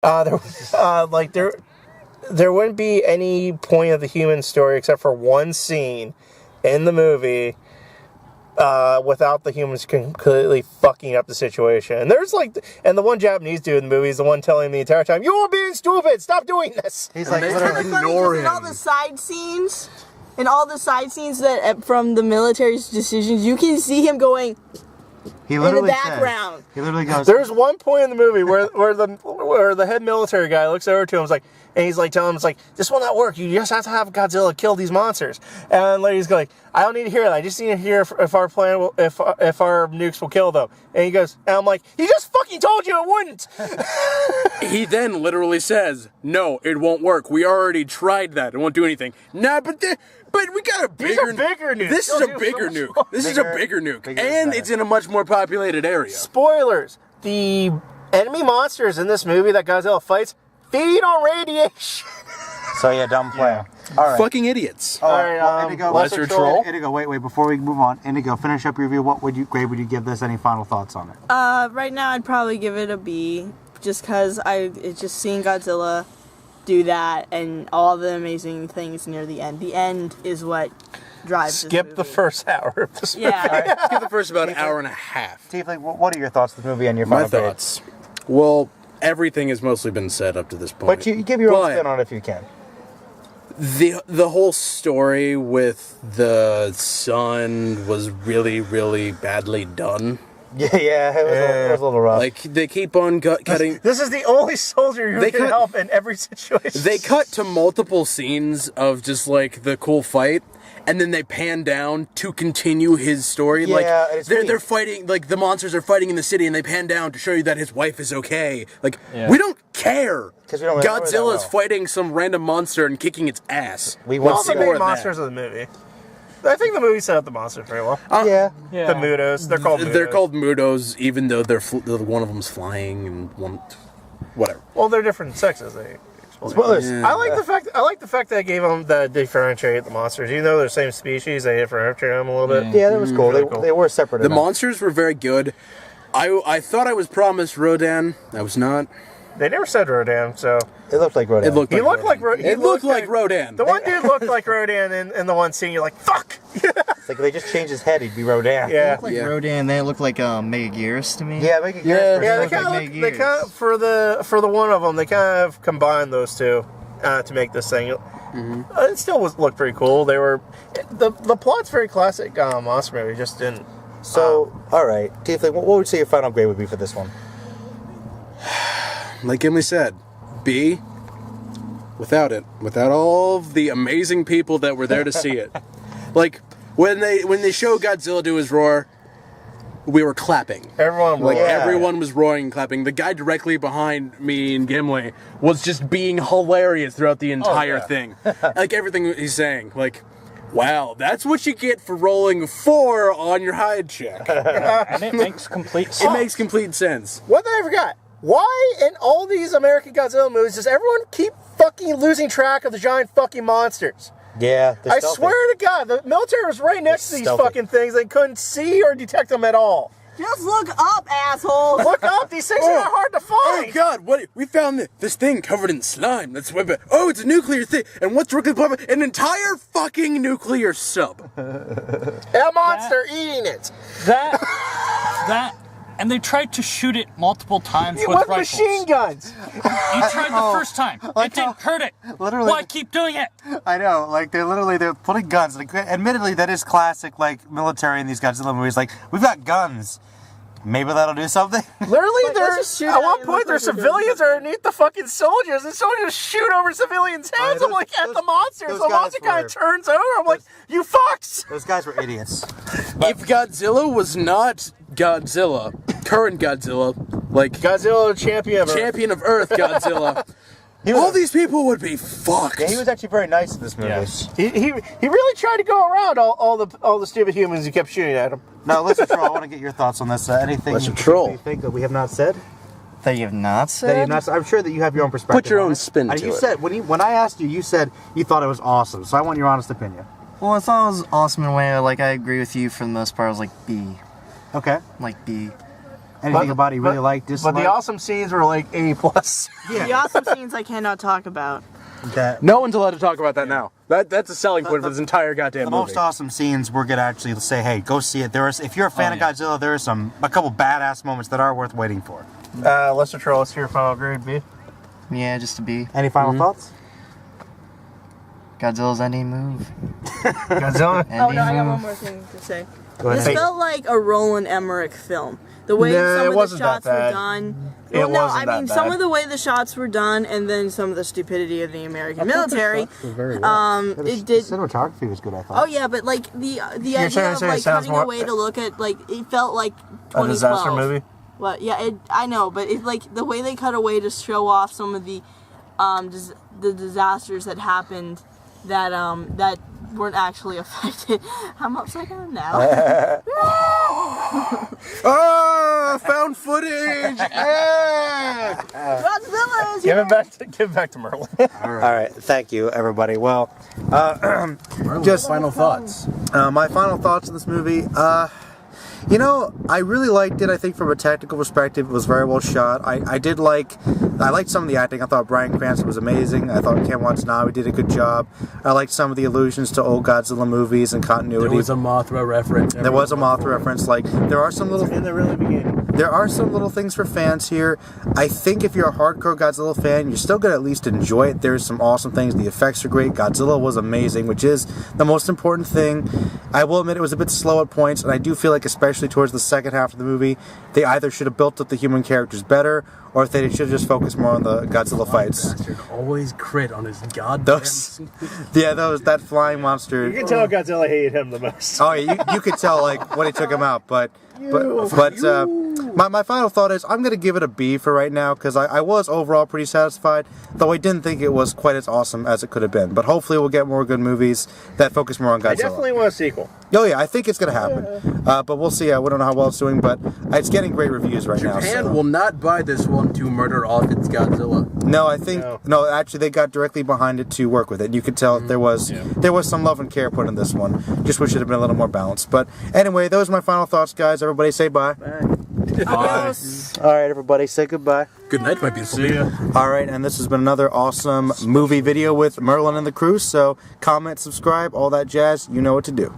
There wouldn't be any point of the human story except for one scene in the movie without the humans completely fucking up the situation. And the one Japanese dude in the movie is the one telling him the entire time, "You are being stupid! Stop doing this!" He's like, ignore him. In all the side scenes, that from the military's decisions, you can see him going in the background. He literally goes. There's one point in the movie where the head military guy looks over to him, and he's like telling him, "This will not work. You just have to have Godzilla kill these monsters." And lady's like, "I don't need to hear that. I just need to hear if our plan if our nukes will kill them." And he goes, and I'm like, "He just fucking told you it wouldn't." He then literally says, "No, it won't work. We already tried that. It won't do anything." Nah, but we got a bigger nuke. This is a bigger nuke. This is a bigger nuke, and it's in a much more populated area. Spoilers: the enemy monsters in this movie that Godzilla fights feed on radiation. So yeah, dumb plan. All right. Fucking idiots. All right, well, Indigo, lesser troll. Indigo, wait, before we move on, Indigo, finish up your review. What grade would you give this? Any final thoughts on it? Right now I'd probably give it a B, just because it's just seeing Godzilla do that and all the amazing things near the end. The end is what drives Skip the first hour of this movie. Yeah. Skip the first about an hour and a half. Tiefling, what are your thoughts on the movie and your final My thoughts. Well, everything has mostly been said up to this point. But you give your own spin on it if you can. The whole story with the son was really, really badly done. Yeah, it was a little rough. Like, they keep on cutting... This is the only soldier who can help in every situation. They cut to multiple scenes of just, the cool fight, and then they pan down to continue his story. Yeah, they're fighting, the monsters are fighting in the city, and they pan down to show you that his wife is okay. We don't care. Because we don't remember Godzilla's that well. fighting some random monster and kicking its ass. We want the main monsters of the movie. I think the movie set up the monsters very well. Yeah. The Mudos. They're called Mudos. They're called Mudos, even though one of them's flying and one... Whatever. Well, they're different sexes. Spoilers. Yeah. I like the fact that they gave them that differentiate the monsters. Even though they're the same species, they differentiate them a little bit. Yeah, that was cool. They were separate. The monsters were very good. I thought I was promised Rodan. I was not. They never said Rodan, so it looked like Rodan. It looked like Rodan. The one dude looked like Rodan in the one scene. You're like, fuck. It's like if they just changed his head, he'd be Rodan. Yeah, it looked like Rodan. They look like Megaguirus to me. Yeah, Megaguirus. Yeah, they kind of for the one of them, they kind of combined those two to make this thing. Mm-hmm. It still looked pretty cool. They were the plot's very classic monster movie. Just didn't. So, all right, Tiefling, what would you say your final grade would be for this one? Like Emily said, B. Without all of the amazing people that were there to see it. When they show Godzilla do his roar, we were clapping. Everyone was roaring and clapping. The guy directly behind me and Gimli was just being hilarious throughout the entire thing. Everything he's saying. Wow, that's what you get for rolling 4 on your hide check. And it makes complete sense. It makes complete sense. One thing I forgot. Why in all these American Godzilla movies does everyone keep fucking losing track of the giant fucking monsters? Yeah, I swear to God, the military was right next to these fucking things. They couldn't see or detect them at all. Just look up, asshole. Look up. These things are not hard to find. Oh God! What? We found this thing covered in slime. That's what. Oh, it's a nuclear thing. And what's directly above it? An entire fucking nuclear sub. A monster eating it. That. And they tried to shoot it multiple times with rifles. Machine guns. You tried the first time. It didn't hurt it. Literally. Why keep doing it? I know. They're putting guns. Admittedly, that is classic, military in these Godzilla movies. We've got guns. Maybe that'll do something. Literally, there's at one point there's civilians underneath the fucking soldiers, and soldiers shoot over civilians' heads. I'm like, at the monsters. The monster kind of turns over. I'm like, you fucks. Those guys were idiots. If Godzilla was not Godzilla, current Godzilla, Godzilla champion of Earth Godzilla, all these people would be fucked. Yeah, he was actually very nice in this movie. Yes. He really tried to go around all the stupid humans who kept shooting at him. Now, listen, Troll, I want to get your thoughts on this. Anything you think that we have not said? That you have not said? I'm sure that you have your own perspective. Put your own spin to it. You said when I asked you, you said you thought it was awesome. So I want your honest opinion. Well, I thought it was awesome in a way. I agree with you for the most part. I was B. Okay. B. Anything about it you really liked, But disliked? the awesome scenes were like A+. The awesome scenes I cannot talk about. That, No one's allowed to talk about that now. That's a selling point for this entire goddamn the movie. most awesome scenes we're gonna actually say, hey, go see it. If you're a fan of Godzilla, there are a couple badass moments that are worth waiting for. Lester Troll, what's your final grade, B? Yeah, just to be. Any final thoughts? Godzilla's ending move. Godzilla? Oh no, I got one more thing to say. Go ahead. This felt like a Roland Emmerich film. The way Nah, it some of the wasn't that shots were bad. done. It Well, no, wasn't I that mean some bad. of the way the shots were done, and then some of the stupidity of the American military. Very well. It did. Cinematography was good, I thought. Oh yeah, but like the trying idea to of say it like sounds cutting more- away to look at like it felt like A 2012. disaster movie? What? Yeah, I know, but it's like the way they cut away to show off some of the the disasters that happened that that weren't actually affected. I'm upside down now. Ah, found footage! Yeah! Godzilla is Give here. it back to Merlin. All right, thank you, everybody. Well, Just final thoughts. my final thoughts on this movie. I really liked it. I think from a technical perspective, it was very well shot. I liked some of the acting. I thought Bryan Cranston was amazing. I thought Ken Watanabe did a good job. I liked some of the allusions to old Godzilla movies and continuity. There was a Mothra reference. There was a Mothra reference. Like there are some little In the really beginning. There are some little things for fans here. I think if you're a hardcore Godzilla fan, you're still going to at least enjoy it. There's some awesome things. The effects are great. Godzilla was amazing, which is the most important thing. I will admit it was a bit slow at points, and I do feel like, especially towards the second half of the movie, they either should have built up the human characters better, or if they should have just focused more on the Godzilla fights. Bastard always crit on his goddamn. That flying monster. You can tell Godzilla hated him the most. Oh yeah, you could tell like when he took him out, but my final thought is I'm gonna give it a B for right now because I was overall pretty satisfied, though I didn't think it was quite as awesome as it could have been. But hopefully we'll get more good movies that focus more on Godzilla. I definitely want a sequel. Oh yeah, I think it's gonna happen, but we'll see. We don't know how well it's doing, but it's getting great reviews right now. Japan So. will not buy this one to murder off its Godzilla. No, I think no. Actually, they got directly behind it to work with it. You could tell there was some love and care put in this one. Just wish it had been a little more balanced. But anyway, those are my final thoughts, guys. Everybody say bye. Adios. All right, everybody say goodbye. Good night, my beautiful people. All right, and this has been another awesome movie video with Merlin and the crew. So comment, subscribe, all that jazz. You know what to do.